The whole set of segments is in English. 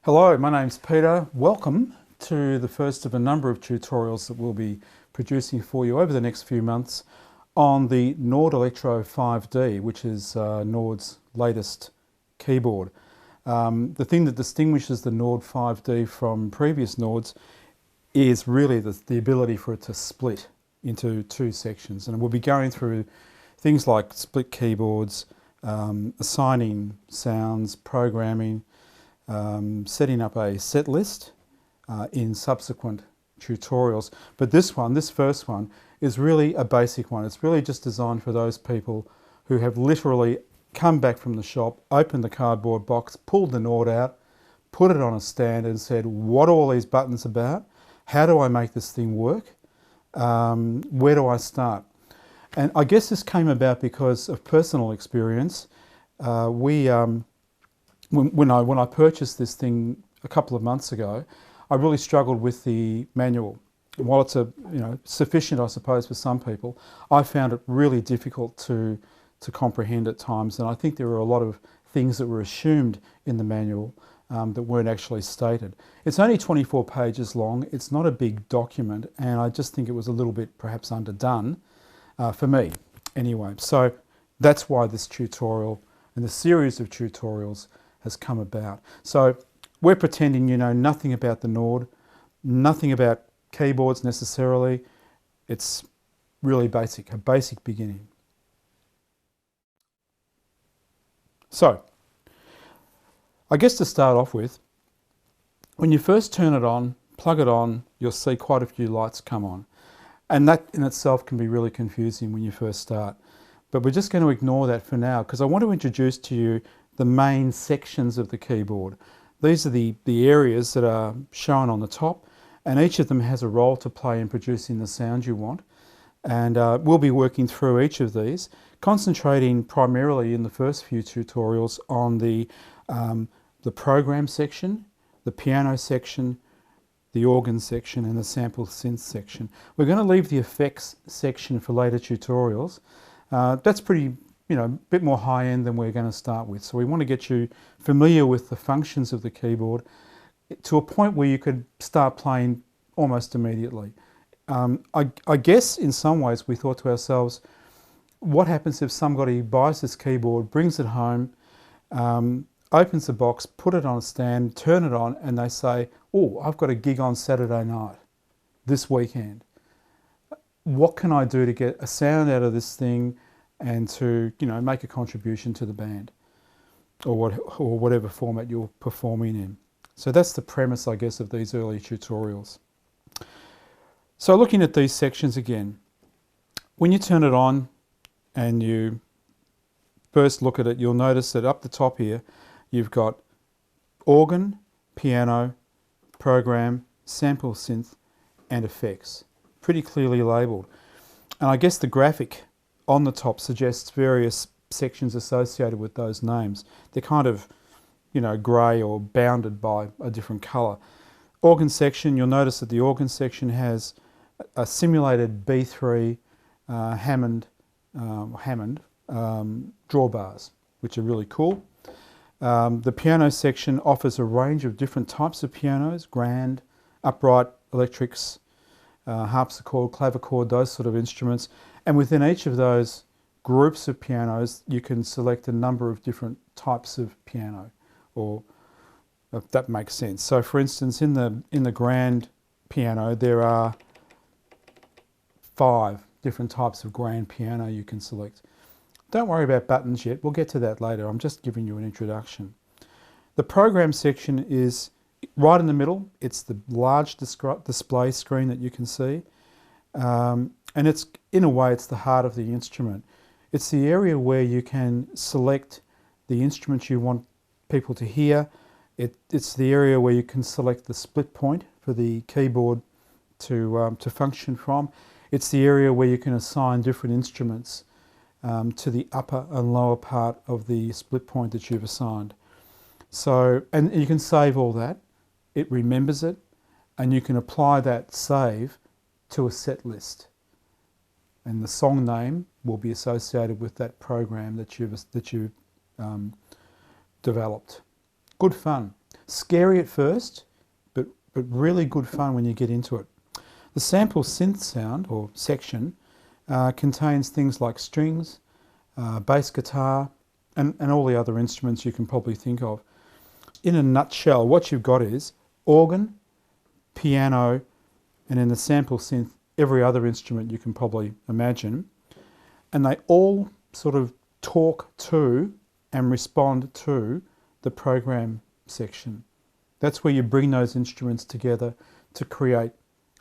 Hello, my name's Peter. Welcome to the first of a number of tutorials that we'll be producing for you over the next few months on the NORD Electro 5D, which is NORD's latest keyboard. The thing that distinguishes the NORD 5D from previous NORDs is really the ability for it to split into two sections. And we'll be going through things like split keyboards, assigning sounds, programming, setting up a set list in subsequent tutorials. But this first one, is really a basic one. It's really just designed for those people who have literally come back from the shop, opened the cardboard box, pulled the NORD out, put it on a stand and said, what are all these buttons about? How do I make this thing work? Where do I start? And I guess this came about because of personal experience. When I purchased this thing a couple of months ago, I really struggled with the manual. And while it's sufficient, I suppose, for some people, I found it really difficult to comprehend at times. And I think there were a lot of things that were assumed in the manual that weren't actually stated. It's only 24 pages long. It's not a big document, and I just think it was a little bit perhaps underdone for me. Anyway, so that's why this tutorial and the series of tutorials has come about. So we're pretending you know nothing about the NORD, nothing about keyboards necessarily. It's really basic, a basic beginning. So I guess to start off with, when you first turn it on, plug it on, you'll see quite a few lights come on. And that in itself can be really confusing when you first start. But we're just going to ignore that for now because I want to introduce to you the main sections of the keyboard. These are the areas that are shown on the top, and each of them has a role to play in producing the sound you want. And we'll be working through each of these, concentrating primarily in the first few tutorials on the program section, the piano section, the organ section, and the sample synth section. We're going to leave the effects section for later tutorials. That's pretty, a bit more high-end than we're going to start with. So we want to get you familiar with the functions of the keyboard to a point where you could start playing almost immediately. I guess in some ways we thought to ourselves, what happens if somebody buys this keyboard, brings it home, opens the box, put it on a stand, turn it on, and they say, oh, I've got a gig on Saturday night, this weekend. What can I do to get a sound out of this thing and to make a contribution to the band or whatever format you're performing in. So that's the premise, I guess, of these early tutorials. So looking at these sections again, when you turn it on and you first look at it, you'll notice that up the top here you've got organ, piano, program, sample synth and effects, pretty clearly labelled. And I guess the graphic on the top suggests various sections associated with those names. They're kind of, grey or bounded by a different colour. Organ section, you'll notice that the organ section has a simulated B3 Hammond drawbars, which are really cool. The piano section offers a range of different types of pianos, grand, upright, electrics, harpsichord, clavichord, those sort of instruments. And within each of those groups of pianos, you can select a number of different types of piano, or if that makes sense. So for instance, in the grand piano, there are 5 different types of grand piano you can select. Don't worry about buttons yet, we'll get to that later. I'm just giving you an introduction. The program section is right in the middle. It's the large display screen that you can see. And it's, in a way, it's the heart of the instrument. It's the area where you can select the instrument you want people to hear. It's the area where you can select the split point for the keyboard to function from. It's the area where you can assign different instruments to the upper and lower part of the split point that you've assigned. So, and you can save all that. It remembers it, and you can apply that save to a set list. And the song name will be associated with that program that you've developed. Good fun. Scary at first, but really good fun when you get into it. The sample synth sound, or section, contains things like strings, bass guitar, and all the other instruments you can probably think of. In a nutshell, what you've got is organ, piano, and in the sample synth, every other instrument you can probably imagine. And they all sort of talk to and respond to the program section. That's where you bring those instruments together to create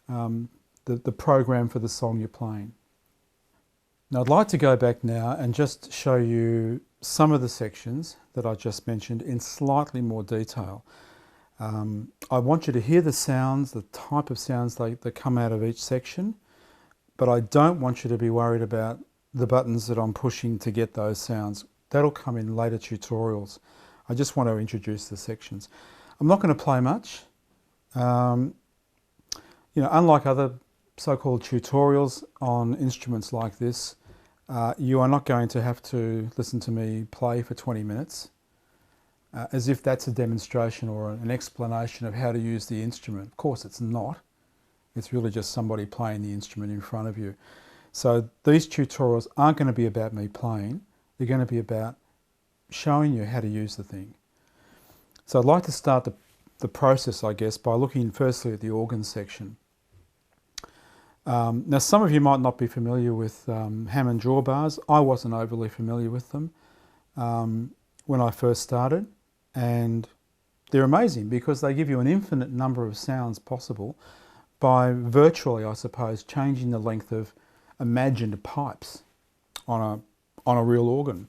the program for the song you're playing. Now I'd like to go back now and just show you some of the sections that I just mentioned in slightly more detail. I want you to hear the sounds, the type of sounds that come out of each section, but I don't want you to be worried about the buttons that I'm pushing to get those sounds. That'll come in later tutorials. I just want to introduce the sections. I'm not going to play much. Unlike other so-called tutorials on instruments like this, you are not going to have to listen to me play for 20 minutes as if that's a demonstration or an explanation of how to use the instrument. Of course it's not. It's really just somebody playing the instrument in front of you. So these tutorials aren't going to be about me playing. They're going to be about showing you how to use the thing. So I'd like to start the process, I guess, by looking firstly at the organ section. Now some of you might not be familiar with Hammond drawbars. I wasn't overly familiar with them when I first started, and they're amazing because they give you an infinite number of sounds possible by virtually, I suppose, changing the length of imagined pipes on a real organ.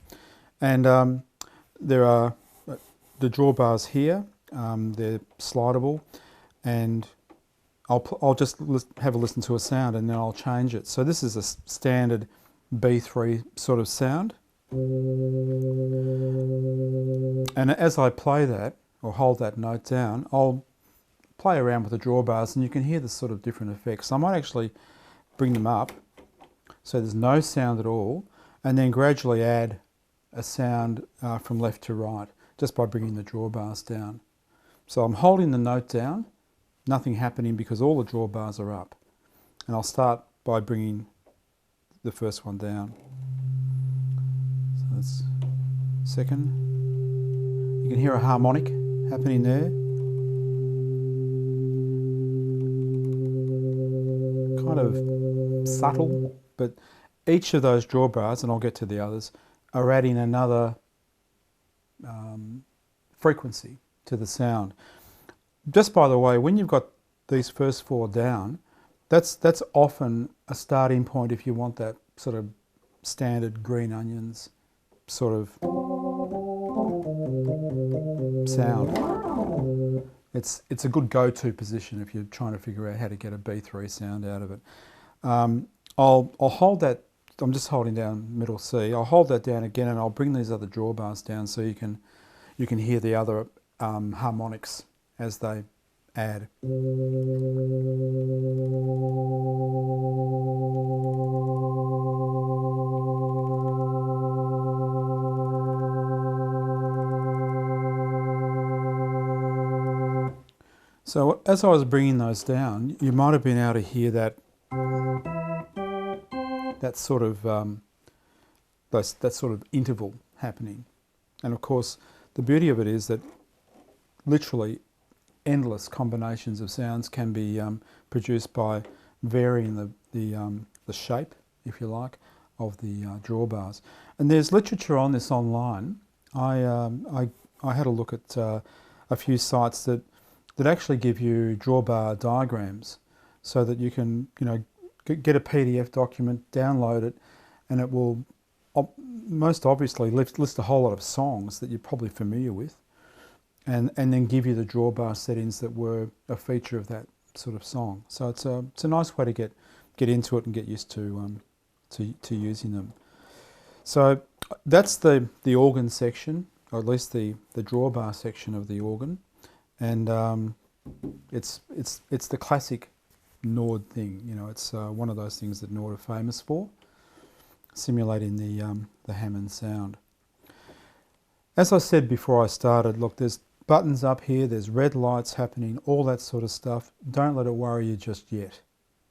And there are the drawbars here. They're slidable, and I'll just have a listen to a sound and then I'll change it. So this is a standard B3 sort of sound. And as I play that, or hold that note down, I'll play around with the drawbars and you can hear the sort of different effects. I might actually bring them up so there's no sound at all, and then gradually add a sound from left to right just by bringing the drawbars down. So I'm holding the note down, nothing happening because all the drawbars are up. And I'll start by bringing the first one down. So that's second. You can hear a harmonic happening there. Kind of subtle, but each of those drawbars, and I'll get to the others, are adding another frequency to the sound. Just by the way, when you've got these first four down, that's often a starting point if you want that sort of standard green onions sort of sound. It's a good go-to position if you're trying to figure out how to get a B3 sound out of it. I'll hold that. I'm just holding down middle C. I'll hold that down again, and I'll bring these other drawbars down so you can hear the other harmonics as they add. So as I was bringing those down, you might have been able to hear that sort of interval happening. And of course, the beauty of it is that literally endless combinations of sounds can be produced by varying the shape, if you like, of the drawbars. And there's literature on this online. I had a look at a few sites that actually give you drawbar diagrams, so that you can get a PDF document, download it, and it will most obviously list a whole lot of songs that you're probably familiar with, and then give you the drawbar settings that were a feature of that sort of song. So it's a nice way to get into it and get used to using them. So that's the organ section, or at least the drawbar section of the organ, and it's the classic NORD thing. It's one of those things that NORD are famous for, simulating the Hammond sound. As I said before I started, look, there's buttons up here, there's red lights happening, all that sort of stuff. Don't let it worry you just yet.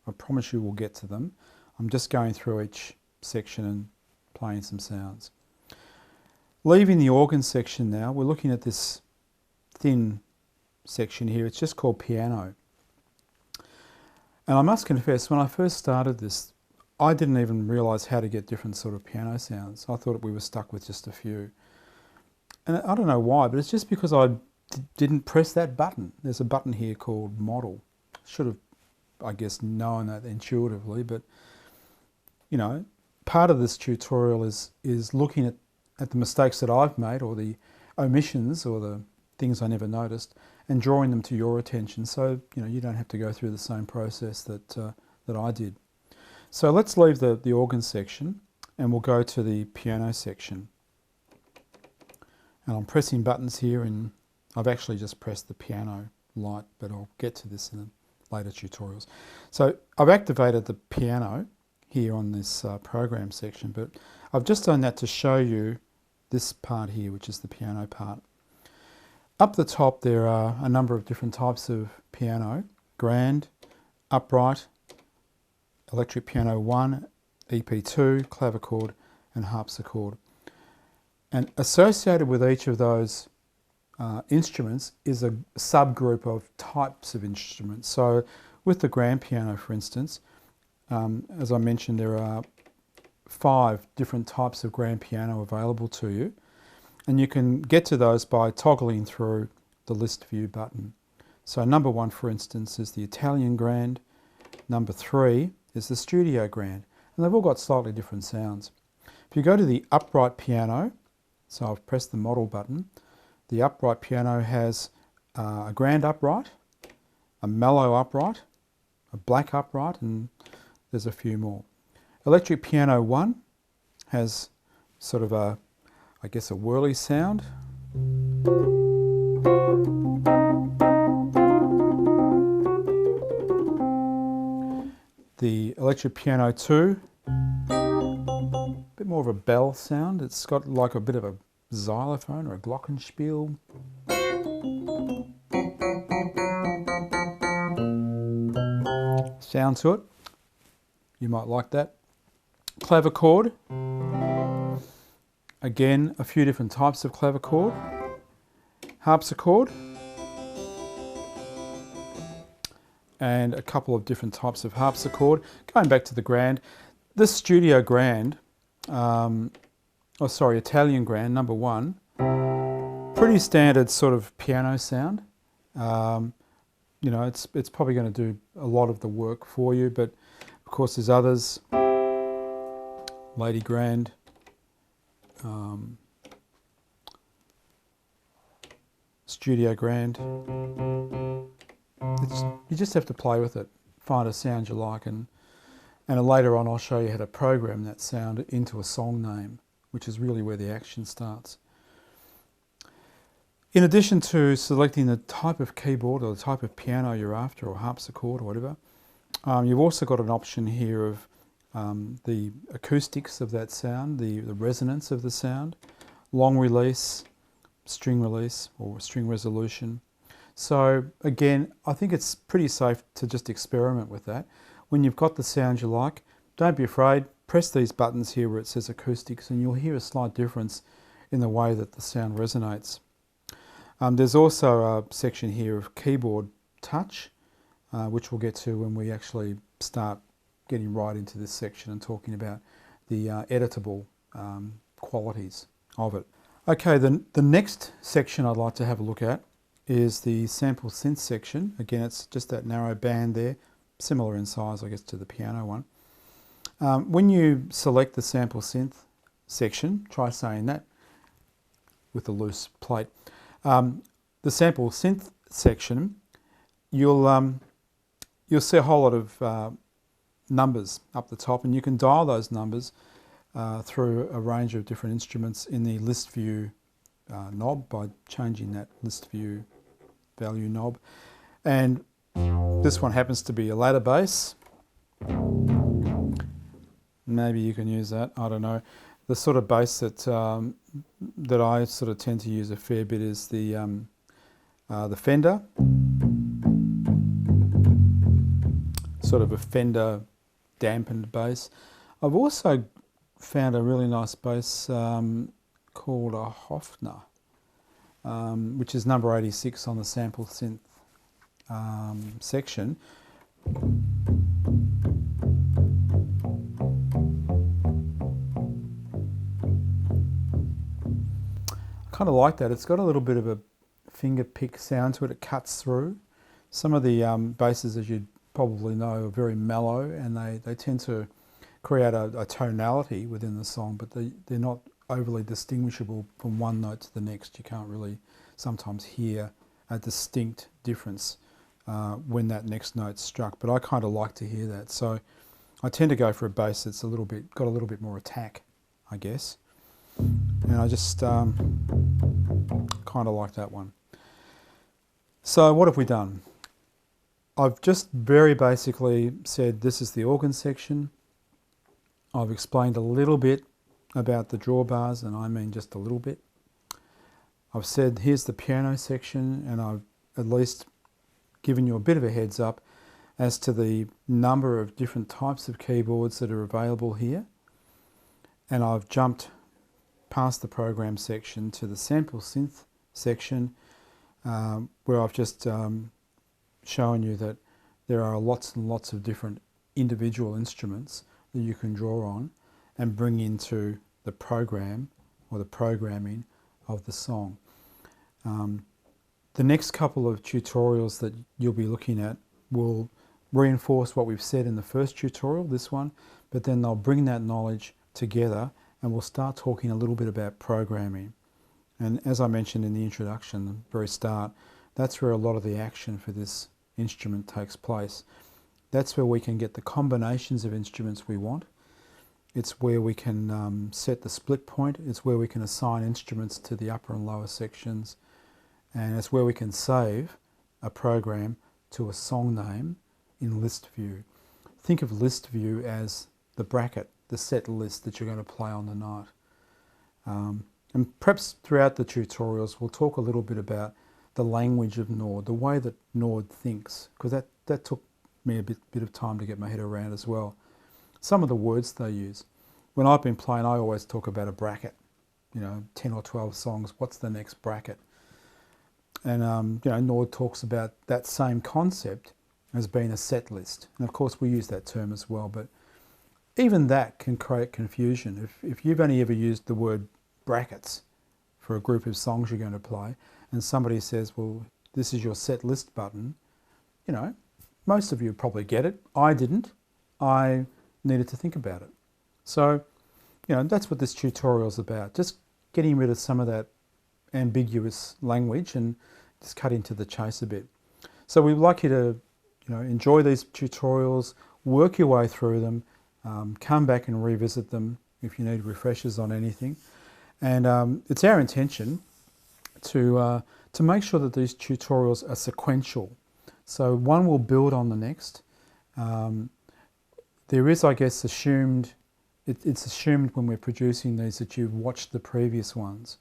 I promise you we'll get to them. I'm just going through each section and playing some sounds. Leaving the organ section now, we're looking at this thin section here. It's just called piano. And I must confess, when I first started this, I didn't even realise how to get different sort of piano sounds. I thought we were stuck with just a few. And I don't know why, but it's just because I didn't press that button. There's a button here called model. Should have, I guess, known that intuitively, but you know, part of this tutorial is looking at the mistakes that I've made, or the omissions, or the things I never noticed, and drawing them to your attention, so you know you don't have to go through the same process that I did. So let's leave the organ section, and we'll go to the piano section. And I'm pressing buttons here, and I've actually just pressed the piano light, but I'll get to this in later tutorials. So I've activated the piano here on this program section, but I've just done that to show you this part here, which is the piano part. Up the top there are a number of different types of piano: grand, upright, electric piano 1, EP2, clavichord and harpsichord. And associated with each of those instruments is a subgroup of types of instruments. So with the grand piano, for instance, as I mentioned, there are 5 different types of grand piano available to you. And you can get to those by toggling through the list view button. So number 1, for instance, is the Italian grand. Number 3 is the studio grand. And they've all got slightly different sounds. If you go to the upright piano, so I've pressed the model button, the upright piano has a grand upright, a mellow upright, a black upright, and there's a few more. Electric piano 1 has sort of a, I guess, a whirly sound. The electric piano 2, a bit more of a bell sound. It's got like a bit of a xylophone or a glockenspiel. Sound to it. You might like that. Clavichord. Again, a few different types of clavichord. Harpsichord. And a couple of different types of harpsichord. Going back to the grand, this studio grand, Italian grand, number 1, pretty standard sort of piano sound. You know, it's probably going to do a lot of the work for you, but of course there's others. Lady grand, studio grand. You just have to play with it, find a sound you like, and later on I'll show you how to program that sound into a song name, which is really where the action starts. In addition to selecting the type of keyboard or the type of piano you're after, or harpsichord or whatever, you've also got an option here of the acoustics of that sound, the resonance of the sound, long release, string release, or string resolution. So again, I think it's pretty safe to just experiment with that. When you've got the sound you like, don't be afraid, press these buttons here where it says acoustics, and you'll hear a slight difference in the way that the sound resonates. There's also a section here of keyboard touch, which we'll get to when we actually start getting right into this section and talking about the editable qualities of it. Okay, the next section I'd like to have a look at is the sample synth section. Again, it's just that narrow band there, similar in size, I guess, to the piano one. When you select the sample synth section, try saying that with a loose plate. The sample synth section, you'll see a whole lot of numbers up the top, and you can dial those numbers through a range of different instruments in the list view knob by changing that list view value knob. And this one happens to be a ladder bass. Maybe you can use that, I don't know. The sort of bass that I sort of tend to use a fair bit is the the Fender, sort of a Fender dampened bass. I've also found a really nice bass called a Hofner, which is number 86 on the sample synth section. I kind of like that. It's got a little bit of a finger pick sound to it. It cuts through. Some of the basses, as you probably know, are very mellow, and they tend to create a tonality within the song, but they're not overly distinguishable from one note to the next. You can't really sometimes hear a distinct difference when that next note's struck, but I kind of like to hear that. So I tend to go for a bass that's got a little bit more attack, I guess. And I just kind of like that one. So what have we done? I've just very basically said this is the organ section. I've explained a little bit about the drawbars, and I mean just a little bit. I've said here's the piano section, and I've at least given you a bit of a heads up as to the number of different types of keyboards that are available here. And I've jumped past the program section to the sample synth section, where I've just shown you that there are lots and lots of different individual instruments that you can draw on and bring into the program or the programming of the song. The next couple of tutorials that you'll be looking at will reinforce what we've said in the first tutorial, this one, but then they'll bring that knowledge together and we'll start talking a little bit about programming. And as I mentioned in the introduction, the very start, that's where a lot of the action for this instrument takes place. That's where we can get the combinations of instruments we want. It's where we can set the split point. It's where we can assign instruments to the upper and lower sections. And it's where we can save a program to a song name in list view. Think of list view as the bracket, the set list that you're going to play on the night. And perhaps throughout the tutorials we'll talk a little bit about the language of NORD, the way that NORD thinks, because that took me a bit of time to get my head around as well. Some of the words they use. When I've been playing, I always talk about a bracket. 10 or 12 songs, what's the next bracket? And NORD talks about that same concept as being a set list. And of course we use that term as well, but even that can create confusion. If you've only ever used the word brackets for a group of songs you're going to play, and somebody says, well, this is your set list button, most of you probably get it. I didn't. I needed to think about it. So, that's what this tutorial is about. Just getting rid of some of that ambiguous language and just cutting to the chase a bit. So we'd like you to, enjoy these tutorials, work your way through them, come back and revisit them if you need refreshers on anything. And it's our intention to make sure that these tutorials are sequential. So one will build on the next. There is, I guess, it's assumed when we're producing these that you've watched the previous ones.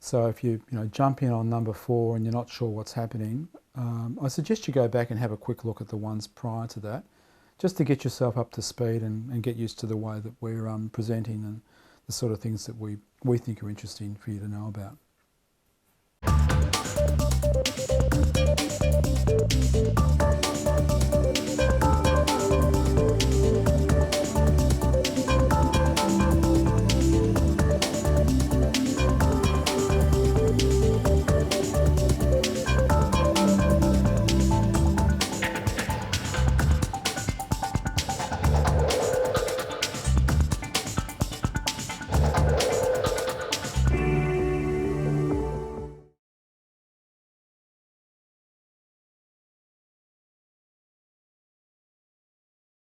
So if you jump in on number 4 and you're not sure what's happening, I suggest you go back and have a quick look at the ones prior to that, just to get yourself up to speed and get used to the way that we're presenting and the sort of things that we think are interesting for you to know about.